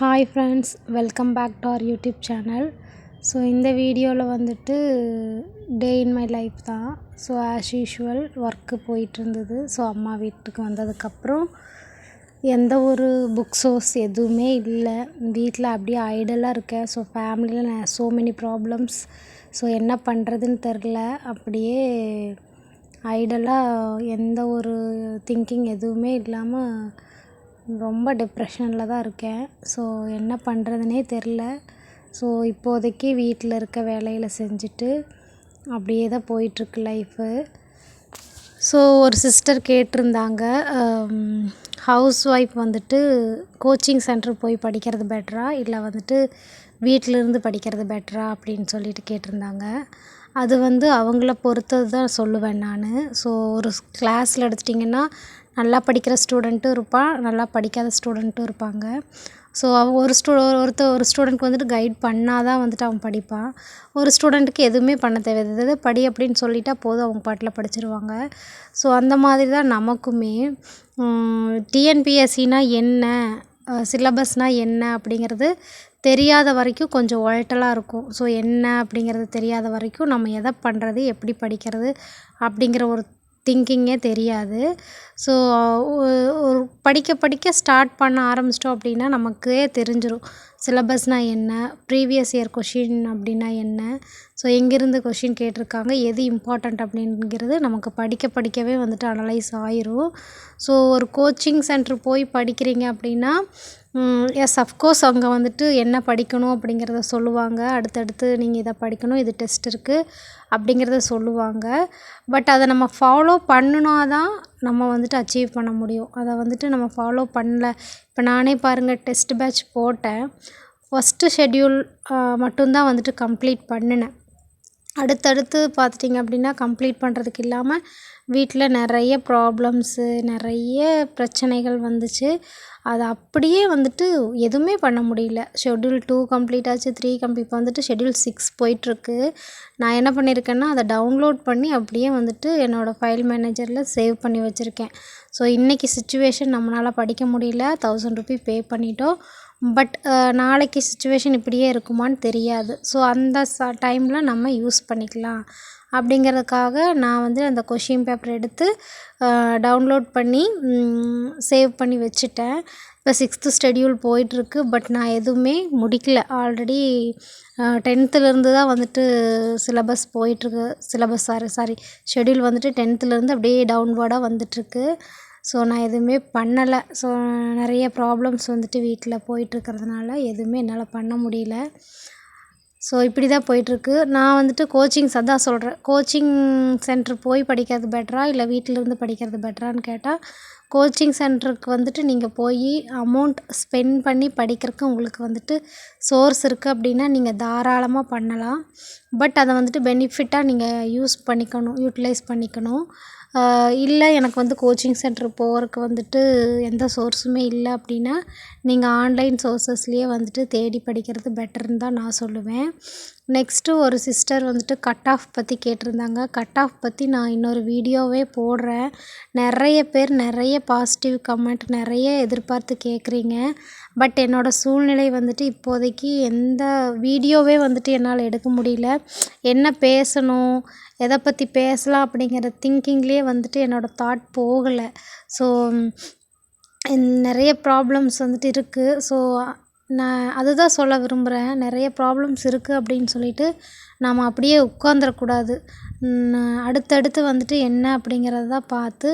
Hi friends, welcome back to our YouTube channel. So இந்த வீடியோவில் வந்துட்டு டே இன் மை லைஃப் தான். So as usual ஒர்க்கு போயிட்டுருந்தது. ஸோ அம்மா வீட்டுக்கு வந்ததுக்கப்புறம் எந்த ஒரு புக் சோர்ஸ் எதுவுமே இல்லை. வீட்டில் அப்படியே ஐடலாக இருக்கேன். ஸோ ஃபேமிலியில் ஸோ மெனி ப்ராப்ளம்ஸ். ஸோ என்ன பண்ணுறதுன்னு தெரில. அப்படியே ஐடலாக எந்த ஒரு திங்கிங் எதுவுமே இல்லாமல் ரொம்ப டிப்ரெஷனில் தான் இருக்கேன். ஸோ என்ன பண்ணுறதுனே தெரில. ஸோ இப்போதைக்கு வீட்டில் இருக்க வேலையில் செஞ்சுட்டு அப்படியே தான் போயிட்டுருக்கு லைஃபு. ஸோ ஒரு சிஸ்டர் கேட்டிருந்தாங்க, ஹவுஸ் ஒய்ஃப் வந்துட்டு கோச்சிங் சென்டர் போய் படிக்கிறது பெட்டரா இல்லை வந்துட்டு வீட்டிலேருந்து படிக்கிறது பெட்டரா அப்படின்னு சொல்லிட்டு கேட்டிருந்தாங்க. அது அவங்கள பொறுத்தது தான் சொல்லுவேன் நான். ஸோ ஒரு கிளாஸில் எடுத்துட்டிங்கன்னா நல்லா படிக்கிற ஸ்டூடெண்ட்டும் இருப்பான், நல்லா படிக்காத ஸ்டூடெண்ட்டும் இருப்பாங்க. ஸோ ஒரு ஸ்டூடெண்ட்க்கு கைட் பண்ணால் தான் அவன் படிப்பான். ஒரு ஸ்டூடெண்ட்டுக்கு எதுவுமே பண்ண தேவையில்லை, எதை படி அப்படின்னு சொல்லிட்டா போதும், அவங்க பாட்டில் படிச்சிருவாங்க. ஸோ அந்த மாதிரி தான் நமக்குமே டிஎன்பிஎஸ்சினா என்ன, சிலபஸ்னால் என்ன அப்படிங்கிறது தெரியாத வரைக்கும் கொஞ்சம் ஒழட்டலாக இருக்கும். ஸோ என்ன அப்படிங்கிறது தெரியாத வரைக்கும் நம்ம எதை பண்ணுறது, எப்படி படிக்கிறது அப்படிங்கிற ஒரு திங்கிங்கே தெரியாது. ஸோ ஒரு படிக்க ஸ்டார்ட் பண்ண ஆரம்பிச்சிட்டோம் அப்படின்னா நமக்கே தெரிஞ்சிடும் சிலபஸ்னால் என்ன, ப்ரீவியஸ் இயர் கொஷின் அப்படின்னா என்ன, ஸோ எங்கேருந்து கொஷின் கேட்டிருக்காங்க, எது இம்பார்ட்டண்ட் அப்படிங்கிறது நமக்கு படிக்கவே அனலைஸ் ஆயிரும். ஸோ ஒரு கோச்சிங் சென்டர் போய் படிக்கிறீங்க அப்படின்னா எஸ் அஃப்கோர்ஸ் அங்கே என்ன படிக்கணும் அப்படிங்கிறத சொல்லுவாங்க. அடுத்தடுத்து நீங்கள் இதை படிக்கணும், இது டெஸ்ட் இருக்குது அப்படிங்கிறத சொல்லுவாங்க. பட் அதை நம்ம ஃபாலோ பண்ணினா தான் நம்ம அச்சீவ் பண்ண முடியும். அதை நம்ம ஃபாலோ பண்ணல. இப்போ நானே பாருங்கள், டெஸ்ட் பேட்ச் போட்டேன். ஃபஸ்ட்டு ஷெட்யூல் மட்டும்தான் கம்ப்ளீட் பண்ணினேன். அடுத்தடுத்து பார்த்துட்டிங்க அப்படின்னா கம்ப்ளீட் பண்ணுறதுக்கு இல்லாமல் வீட்டில் நிறைய ப்ராப்ளம்ஸு, நிறைய பிரச்சனைகள் வந்துச்சு. அது அப்படியே எதுவுமே பண்ண முடியல. ஷெட்யூல் 2 கம்ப்ளீட் ஆச்சு, 3 கம்ப்ளீட், இப்போ ஷெட்யூல் 6 போயிட்டுருக்கு. நான் என்ன பண்ணியிருக்கேன்னா அதை டவுன்லோட் பண்ணி அப்படியே என்னோடய ஃபைல் மேனேஜரில் சேவ் பண்ணி வச்சுருக்கேன். ஸோ இன்றைக்கி சிச்சுவேஷன் நம்மளால் படிக்க முடியல, 1000 ரூபி பே பண்ணிட்டோம். பட் நாளைக்கு சிச்சுவேஷன் இப்படியே இருக்குமான்னு தெரியாது. ஸோ அந்த டைமில் நம்ம யூஸ் பண்ணிக்கலாம் அப்படிங்கிறதுக்காக நான் அந்த கொஷின் பேப்பர் எடுத்து டவுன்லோட் பண்ணி சேவ் பண்ணி வச்சுட்டேன். இப்போ 6th ஷெட்யூல் போயிட்டுருக்கு. பட் நான் எதுவுமே முடிக்கல. ஆல்ரெடி 10th தான் சிலபஸ் போயிட்டுருக்கு. ஷெட்யூல் 10th அப்படியே டவுன்வேர்டாக வந்துட்டுருக்கு. ஸோ நான் எதுவுமே பண்ணலை. ஸோ நிறைய ப்ராப்ளம்ஸ் வீட்டில் போயிட்டுருக்கிறதுனால எதுவுமே என்னால் பண்ண முடியல. ஸோ இப்படி தான் போயிட்டுருக்கு. நான் கோச்சிங்ஸ் அதான் சொல்கிறேன், கோச்சிங் சென்டர் போய் படிக்கிறது பெட்டரா இல்லை வீட்டிலேருந்து படிக்கிறது பெட்டரான்னு கேட்டால், கோச்சிங் சென்டருக்கு நீங்கள் போய் அமௌண்ட் ஸ்பெண்ட் பண்ணி படிக்கிறதுக்கு உங்களுக்கு சோர்ஸ் இருக்குது அப்படின்னா நீங்கள் தாராளமாக பண்ணலாம். பட் அதை பெனிஃபிட்டாக நீங்கள் யூட்டிலைஸ் பண்ணிக்கணும். இல்லை எனக்கு கோச்சிங் சென்டர் போகிறதுக்கு எந்த சோர்ஸுமே இல்லை அப்படின்னா நீங்கள் ஆன்லைன் சோர்ஸஸ்லேயே தேடி படிக்கிறது பெட்டர்னு தான் நான் சொல்லுவேன். நெக்ஸ்ட்டு ஒரு சிஸ்டர் கட் ஆஃப் பற்றி கேட்டிருந்தாங்க. கட் ஆஃப் பற்றி நான் இன்னொரு வீடியோவே போடுறேன். நிறைய பேர் நிறைய பாசிட்டிவ் கமெண்ட் நிறைய எதிர்பார்த்து கேட்குறீங்க. பட் என்னோடய சூழ்நிலை இப்போதைக்கு எந்த வீடியோவே என்னால் எடுக்க முடியல. என்ன பேசணும், எதை பற்றி பேசலாம் அப்படிங்கிற திங்கிங்லேயே என்னோடய தாட் போகலை. ஸோ நிறைய ப்ராப்ளம்ஸ் இருக்குது. ஸோ நான் அதுதான் சொல்ல விரும்புகிறேன். நிறைய ப்ராப்ளம்ஸ் இருக்குது அப்படின்னு சொல்லிட்டு நாம் அப்படியே உட்காந்துடக்கூடாது. அடுத்தடுத்து என்ன அப்படிங்கிறத தான் பார்த்து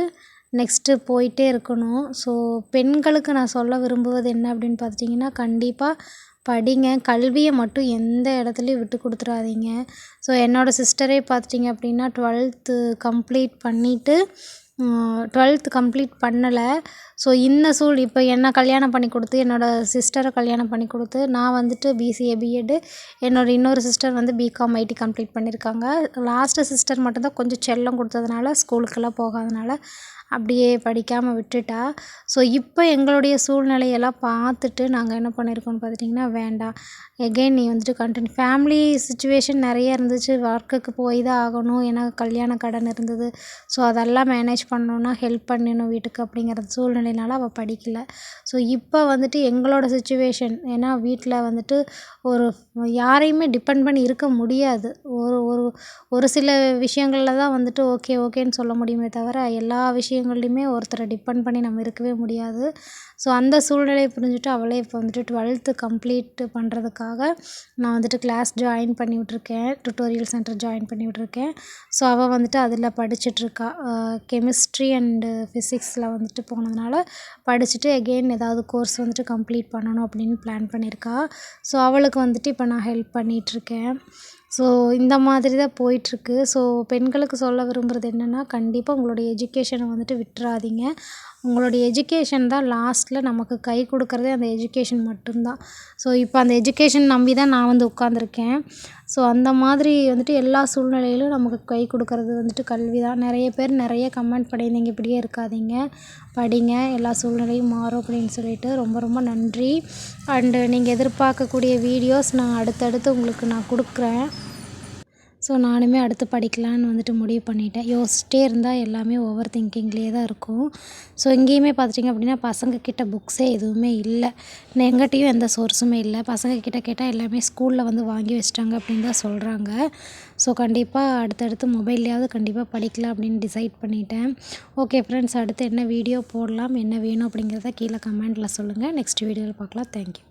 நெக்ஸ்ட்டு போயிட்டே இருக்கணும். ஸோ பெண்களுக்கு நான் சொல்ல விரும்புவது என்ன அப்படின்னு பார்த்துட்டிங்கன்னா, கண்டிப்பாக படிங்க. கல்வியை மட்டும் எந்த இடத்துலையும் விட்டு கொடுத்துடாதீங்க. ஸோ என்னோடய சிஸ்டரே பார்த்துட்டிங்க அப்படின்னா 12th கம்ப்ளீட் பண்ணிவிட்டு 12th கம்ப்ளீட் பண்ணலை. ஸோ இப்போ என்ன கல்யாணம் பண்ணி கொடுத்து, என்னோடய சிஸ்டரை கல்யாணம் பண்ணி கொடுத்து, நான் பிசிஏ பிஎட்டு, என்னோடய இன்னொரு சிஸ்டர் பிகாம் ஐடி கம்ப்ளீட் பண்ணியிருக்காங்க. லாஸ்ட்டு சிஸ்டர் மட்டும்தான் கொஞ்சம் செல்லம் கொடுத்ததுனால ஸ்கூலுக்கெல்லாம் போகாதனால அப்படியே படிக்காமல் விட்டுட்டா. ஸோ இப்போ எங்களுடைய சூழ்நிலையெல்லாம் பார்த்துட்டு நாங்கள் என்ன பண்ணியிருக்கோம்னு பார்த்துட்டிங்கன்னா, வேண்டாம், எகெயின் நீ கண்டினியூ, ஃபேமிலி சிச்சுவேஷன் நிறைய இருந்துச்சு, ஒர்க்குக்கு போய் தான் ஆகணும், ஏன்னா கல்யாண கடன் இருந்தது. ஸோ அதெல்லாம் மேனேஜ் பண்ணணுன்னா ஹெல்ப் பண்ணணும் வீட்டுக்கு அப்படிங்கிற சூழ்நிலை சூழ்நிலையினால அவள் படிக்கல. ஸோ இப்போ வந்துட்டு எங்களோட சிச்சுவேஷன் ஏன்னா வீட்டில் வந்துட்டு ஒரு யாரையுமே டிபெண்ட் பண்ணி இருக்க முடியாது. ஒரு ஒரு ஒரு சில விஷயங்களில் தான் வந்துட்டு ஓகேன்னு சொல்ல முடியுமே தவிர, எல்லா விஷயங்கள்லையுமே ஒருத்தரை டிபெண்ட் பண்ணி நம்ம இருக்கவே முடியாது. ஸோ அந்த சூழ்நிலையை புரிஞ்சுட்டு அவளே இப்போ வந்துட்டு 12th கம்ப்ளீட் பண்ணுறதுக்காக நான் வந்துட்டு கிளாஸ் ஜாயின் பண்ணி விட்ருக்கேன். டுட்டோரியல் சென்டர் ஜாயின் பண்ணி விட்ருக்கேன். ஸோ அவள் வந்துட்டு அதில் படிச்சிட்ருக்கா. கெமிஸ்ட்ரி அண்டு ஃபிசிக்ஸில் வந்துட்டு போனதுனால படிச்சுட்டு எகெயின் ஏதாவது கோர்ஸ் வந்துட்டு கம்ப்ளீட் பண்ணணும் அப்படின்னு பிளான் பண்ணியிருக்கா. ஸோ அவளுக்கு வந்துட்டு இப்போ நான் ஹெல்ப் பண்ணிகிட்ருக்கேன். ஸோ இந்த மாதிரி தான் போயிட்டுருக்கு. ஸோ பெண்களுக்கு சொல்ல விரும்புகிறது என்னென்னா, கண்டிப்பாக உங்களுடைய எஜுகேஷனை வந்துட்டு விட்டுறாதீங்க. உங்களுடைய எஜுகேஷன் தான் லாஸ்ட்டில் நமக்கு கை கொடுக்குறதே அந்த எஜுகேஷன் மட்டும்தான். ஸோ இப்போ அந்த எஜுகேஷன் நம்பி தான் நான் வந்து உட்காந்துருக்கேன். ஸோ அந்த மாதிரி வந்துட்டு எல்லா சூழ்நிலையிலும் நமக்கு கை கொடுக்குறது வந்துட்டு கல்வி தான். நிறைய பேர் நிறைய கமெண்ட் பண்ணியிருந்தீங்க, இப்படியே இருக்காதீங்க, படிங்க, எல்லா சூழ்நிலையும் மாறும் அப்படின்னு சொல்லிட்டு. ரொம்ப ரொம்ப நன்றி. அண்டு நீங்கள் எதிர்பார்க்கக்கூடிய வீடியோஸ் நான் அடுத்தடுத்து உங்களுக்கு நான் கொடுக்குறேன். ஸோ நானுமே அடுத்து படிக்கலான்னு வந்துட்டு முடிவு பண்ணிட்டேன். யோசிச்சிட்டே இருந்தால் எல்லாமே ஓவர் திங்கிங்லேயே தான் இருக்கும். ஸோ இங்கேயுமே பார்த்துட்டிங்க அப்படின்னா பசங்கக்கிட்ட புக்ஸே எதுவுமே இல்லை. எங்கிட்டயும் எந்த சோர்ஸுமே இல்லை. பசங்கக்கிட்ட கேட்டால் எல்லாமே ஸ்கூலில் வந்து வாங்கி வச்சுட்டாங்க அப்படின்னு தான் சொல்கிறாங்க. ஸோ கண்டிப்பாக அடுத்தடுத்து மொபைல்லையாவது கண்டிப்பாக படிக்கலாம் அப்படின்னு டிசைட் பண்ணிட்டேன். ஓகே ஃப்ரெண்ட்ஸ், அடுத்து என்ன வீடியோ போடலாம், என்ன வேணும் அப்படிங்கிறத கீழே கமெண்ட்டில் சொல்லுங்கள். நெக்ஸ்ட் வீடியோவில் பார்க்கலாம். தேங்க்யூ.